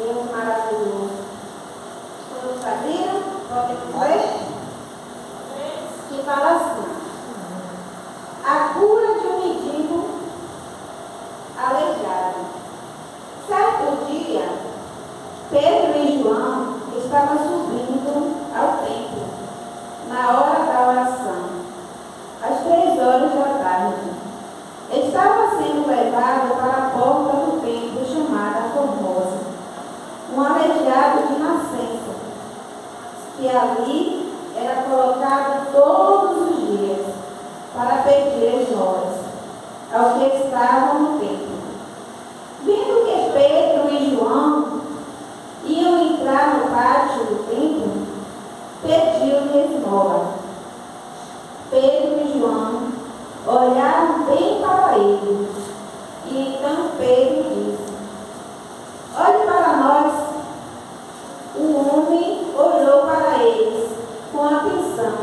Deus maravilhoso. Todos sabiam? Podemos ler? Que fala assim: a cura de um mendigo aleijado. Certo dia, Pedro e João estavam subindo ao templo, na hora da oração, às 3 horas da tarde. Estava sendo levado para a porta do templo chamada Formosa, um aleijado de nascença, que ali era colocado todos os dias para pedir esmolas aos que estavam no templo. Vendo que Pedro e João iam entrar no pátio do templo, pediu-lhe esmola. Pedro e João olharam bem para ele, e então Pedro disse: olhe para nós. O homem olhou para eles com atenção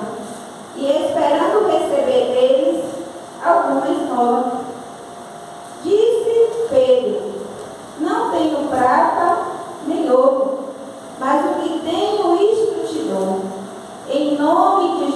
e, esperando receber deles alguma esmola, disse Pedro: não tenho prata nem ouro, mas o que tenho isto te dou. Em nome de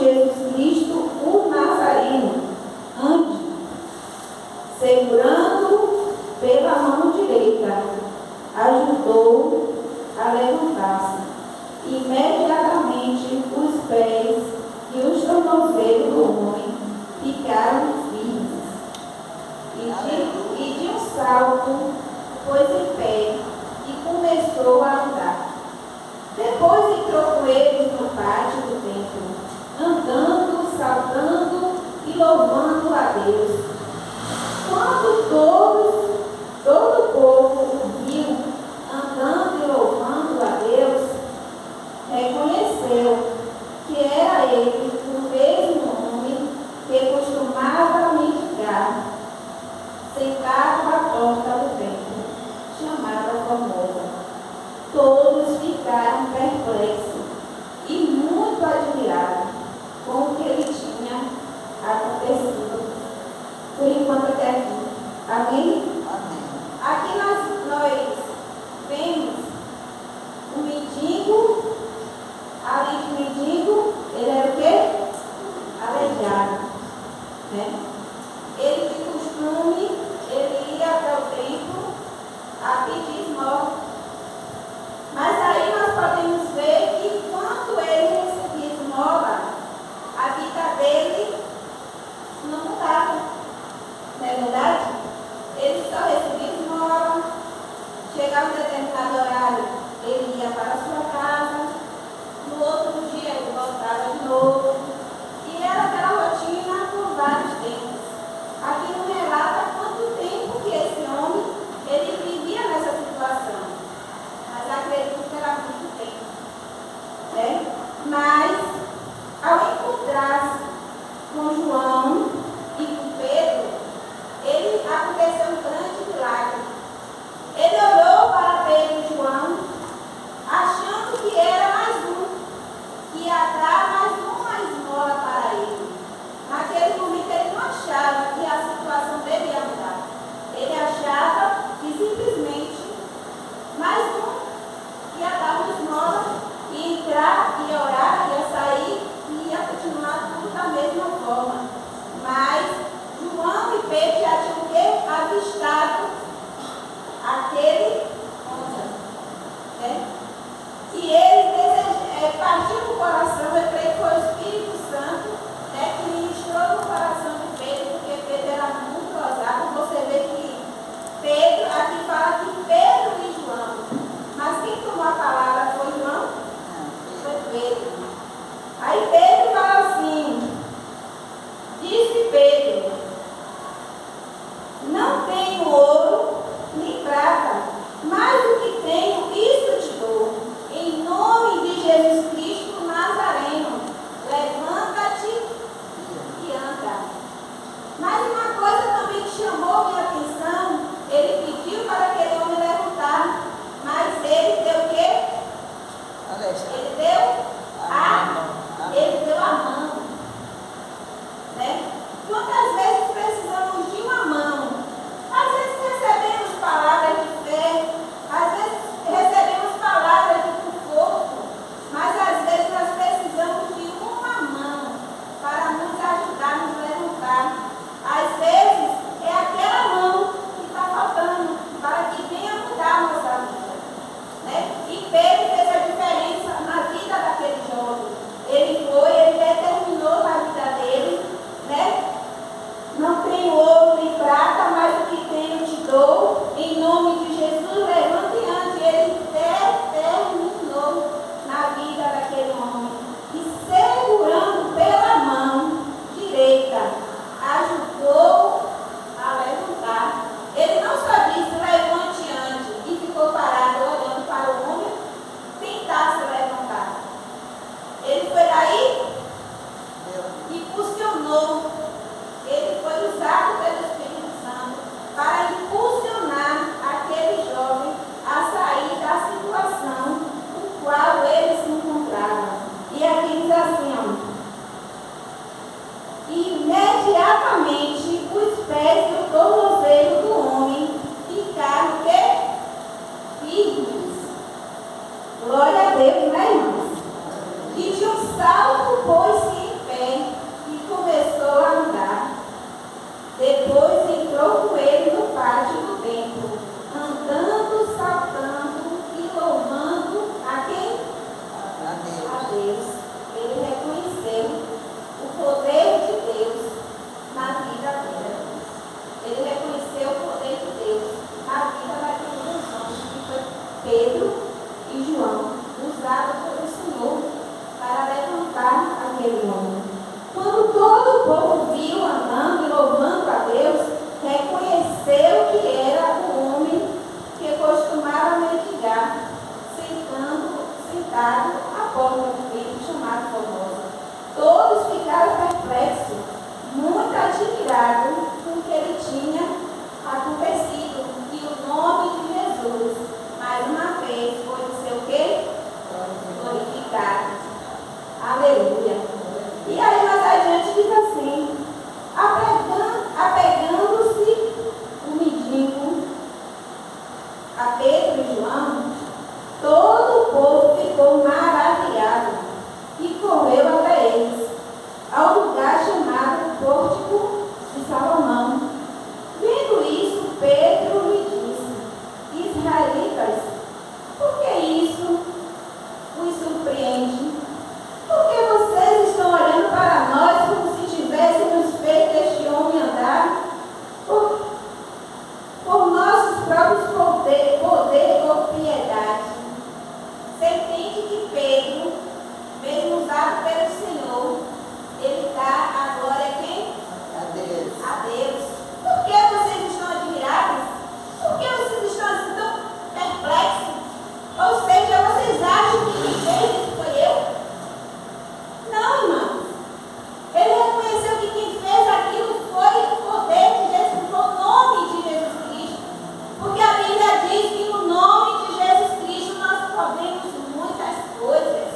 podemos muitas coisas.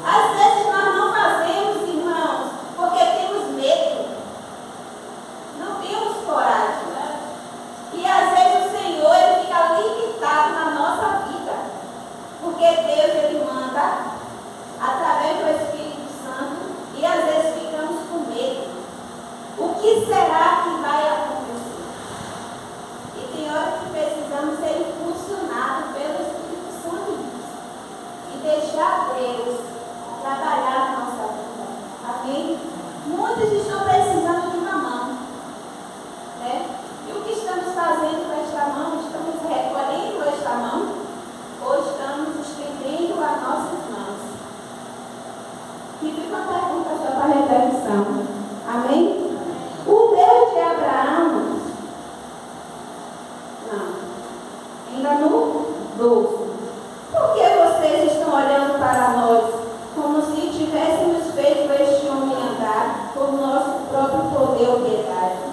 Às vezes nós não fazemos, irmãos, porque temos medo. Não temos coragem. E às vezes o Senhor ele fica limitado na nossa vida. Porque Deus ele manda através do Espírito Santo e às vezes ficamos com medo. O que será que vai acontecer? E tem horas que precisamos ser impulsionados pelo Espírito Santo e deixar Deus trabalhar na nossa vida. Amém? Muitos estão precisando de uma mão. Né? E o que estamos fazendo com esta mão? Estamos recolhendo esta mão ou estamos estendendo as nossas mãos? Fica uma pergunta só para reflexão. Amém? O Deus de Abraão, não, ainda no 12. Por que vocês estão olhando para nós como se tivéssemos feito este homem andar por nosso próprio poder ou piedade?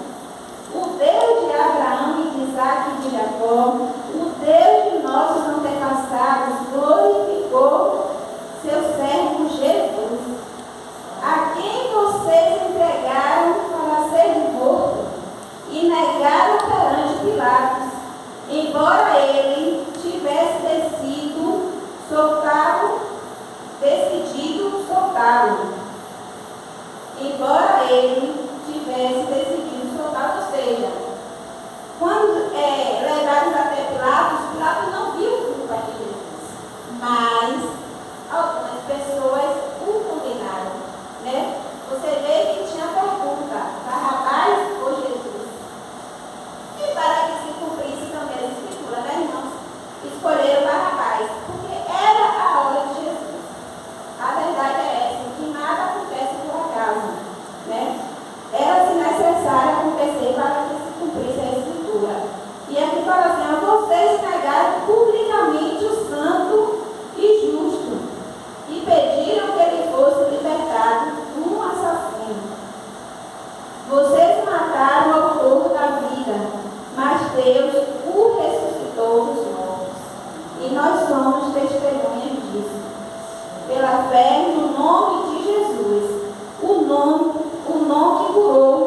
O Deus de Abraão e de Isaac e de Jacó, o Deus de nossos antepassados, glorificou seu servo Jesus, a quem vocês entregaram para ser morto e negaram perante Pilatos, embora ele tivesse decidido soltá-lo. Embora ele tivesse decidido soltá-lo, ou seja, quando levados até Pilatos não viu culpa de Jesus, mas algumas pessoas o condenaram, né? Você vê que tinha pergunta, Barrabás ou Jesus? E para que se cumprisse também a escritura, né, irmãos? Escolheram Barrabás, porque era a hora de Jesus. A verdade é essa, que nada acontece por acaso, né? Era-se necessário acontecer para que se cumprisse a escritura. E aqui fala assim, vocês negaram publicamente o santo e justo e pediram que ele fosse libertado um assassino. Vocês mataram o autor da vida, mas Deus o ressuscitou dos mortos. E nós somos testemunhas disso. Pela fé no nome de Jesus, o nome que curou